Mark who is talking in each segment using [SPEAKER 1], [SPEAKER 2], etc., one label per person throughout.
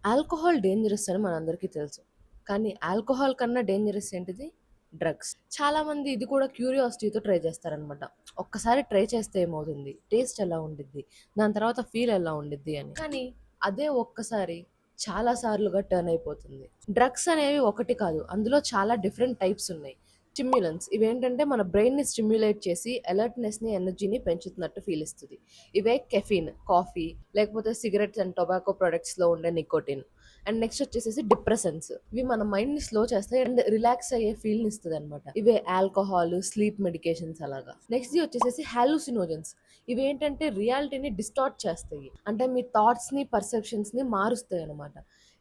[SPEAKER 1] Alcohol dangerous అని మనందరికీ తెలుసు. కానీ ఆల్కహాల్ కన్నా డేంజరస్ ఏంటిది? డ్రగ్స్. చాలామంది ఇది కూడా క్యూరియాసిటీతో ట్రై చేస్తారనమాట. ఒక్కసారి ట్రై చేస్తే ఏమవుతుంది? టేస్ట్ ఎలా ఉండిద్ది? దాని తర్వాత ఫీల్ ఎలా ఉండిద్ది అని. కానీ అదే ఒక్కసారి చాలా సార్లుగా టర్న్ అయిపోతుంది. డ్రగ్స్ అనేవి ఒకటి కాదు. అందులో చాలా డిఫరెంట్ టైప్స్ ఉన్నాయి. స్టిమ్యులెంట్స్ ఇవేంటంటే మన బ్రెయిన్‌ని స్టిమ్యులేట్ చేసి అలర్ట్‌నెస్‌ని, ఎనర్జీని పెంచుతున్నట్టు ఫీల్ ఇస్తది. ఇవే కెఫీన్, కాఫీ లేకపోతే సిగరెట్స్ అండ్ టొబాకో ప్రొడక్ట్స్‌లో ఉండే నికోటిన్. అండ్ నెక్స్ట్ వచ్చేసేసి డిప్రెసెంట్స్. ఇవి మన మైండ్‌ని స్లో చేస్తాయి అండ్ రిలాక్స్ అయ్యే ఫీల్‌ని ఇస్తదనమాట. ఇవే ఆల్కహాల్, స్లీప్ మెడికేషన్స్ అలాగా. నెక్స్ట్‌ది వచ్చేసేసి హాలూసినోజన్స్. ఇవేంటంటే రియాలిటీని డిస్టార్ట్ చేస్తాయి. అంటే మీ థాట్స్‌ని, పర్సెప్షన్స్‌ని మారుస్తాయనమాట.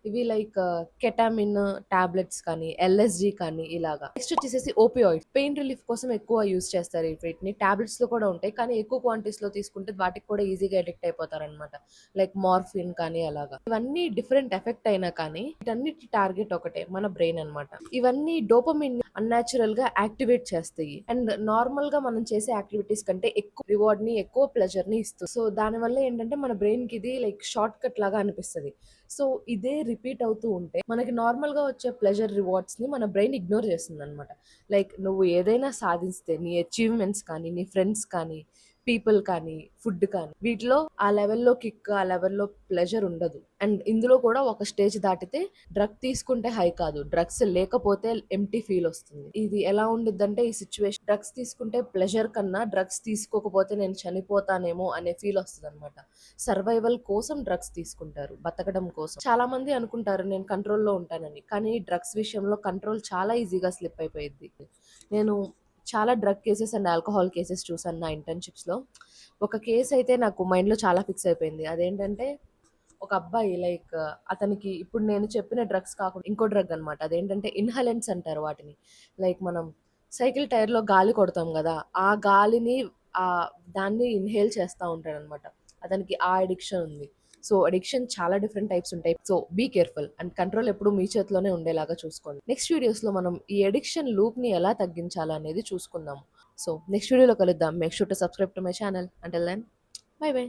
[SPEAKER 1] ఇవి లైక్ కెటామిన్ టాబ్లెట్స్ కానీ, ఎల్ఎస్జీ కానీ ఇలాగా. నెక్స్ట్ వచ్చేసేసి ఓపియాయిడ్స్. పెయిన్ రిలీఫ్ కోసం ఎక్కువ యూజ్ చేస్తారు వీటిని. టాబ్లెట్స్‌లో కూడా ఉంటాయి. కానీ ఎక్కువ క్వాంటిటీస్‌లో తీసుకుంటే వాటికి కూడా ఈజీగా అడిక్ట్ అయిపోతారనమాట. లైక్ మార్ఫిన్ కానీ అలాగా. ఇవన్నీ డిఫరెంట్ ఎఫెక్ట్ అయినా కానీ వీటన్నిటి టార్గెట్ ఒకటే మన బ్రెయిన్ అన్నమాట. ఇవన్నీ డోపమిన్ అన్‌నాచురల్ గా యాక్టివేట్ చేస్తాయి. అండ్ నార్మల్ గా మనం చేసే యాక్టివిటీస్ కంటే ఎక్కువ రివార్డ్ ని, ఎక్కువ ప్లెజర్ ని ఇస్తుంది. సో దానివల్ల ఏంటంటే మన బ్రెయిన్ కి ఇది లైక్ షార్ట్ కట్ లాగా అనిపిస్తది. సో ఇదే రిపీట్ అవుతూ ఉంటే మనకి నార్మల్ గా వచ్చే ప్లెజర్ రివార్డ్స్ ని మన బ్రెయిన్ ఇగ్నోర్ చేస్తుందన్నమాట. లైక్ నువ్వు ఏదైనా సాధిస్తే నీ అచీవ్‌మెంట్స్ కానీ, నీ ఫ్రెండ్స్ కానీ, పీపుల్ కానీ, ఫుడ్ కానీ వీటిలో ఆ లెవెల్‌లో కిక్, ఆ లెవెల్‌లో ప్లెజర్ ఉండదు. అండ్ ఇందులో కూడా ఒక స్టేజ్ దాటితే డ్రగ్ తీసుకుంటే హై కాదు. డ్రగ్స్ లేకపోతే ఎంప్టీ ఫీల్ వస్తుంది. ఇది ఎలా ఉండిద్దంటే ఈ సిట్యుయేషన్ డ్రగ్స్ తీసుకుంటే ప్లెజర్ కన్నా డ్రగ్స్ తీసుకోకపోతే నేను చనిపోతానేమో అనే ఫీల్ వస్తదనమాట. సర్వైవల్ కోసం డ్రగ్స్ తీసుకుంటారు. బతకడం కోసం. చాలా మంది అనుకుంటారు నేను కంట్రోల్‌లో ఉంటానని. కానీ డ్రగ్స్ విషయంలో కంట్రోల్ చాలా ఈజీగా స్లిప్ అయిపోయిద్ది. నేను చాలా drug cases and alcohol cases చూసాను నా ఇంటర్న్‌షిప్స్‌లో. ఒక కేస్ అయితే నాకు మైండ్‌లో చాలా ఫిక్స్ అయిపోయింది. అదేంటంటే ఒక అబ్బాయి లైక్ అతనికి ఇప్పుడు నేను చెప్పిన డ్రగ్స్ కాకుండా ఇంకో డ్రగ్ అన్నమాట. అదేంటంటే ఇన్హలెంట్స్ అంటారు వాటిని. లైక్ మనం సైకిల్ టైర్‌లో గాలి కొడతాం గదా! ఆ గాలిని ఆహ్, దాన్ని ఇన్‌హేల్ చేస్తా ఉంటాడనమాట. అతనికి ఆ అడిక్షన్ ఉంది. సో, అడిక్షన్ చాలా డిఫరెంట్ టైప్స్ ఉంటాయి. So, be careful and control ఎప్పుడు మీ చేతిలోనే ఉండేలాగా చూసుకోండి. నెక్స్ట్ వీడియోస్‌లో మనం ఈ అడిక్షన్ లూప్‌ని ఎలా తగ్గించాలనేది చూసుకుందాం. సో, నెక్స్ట్ వీడియోలో కలుద్దాం. Make sure to subscribe to my channel. Until then bye by.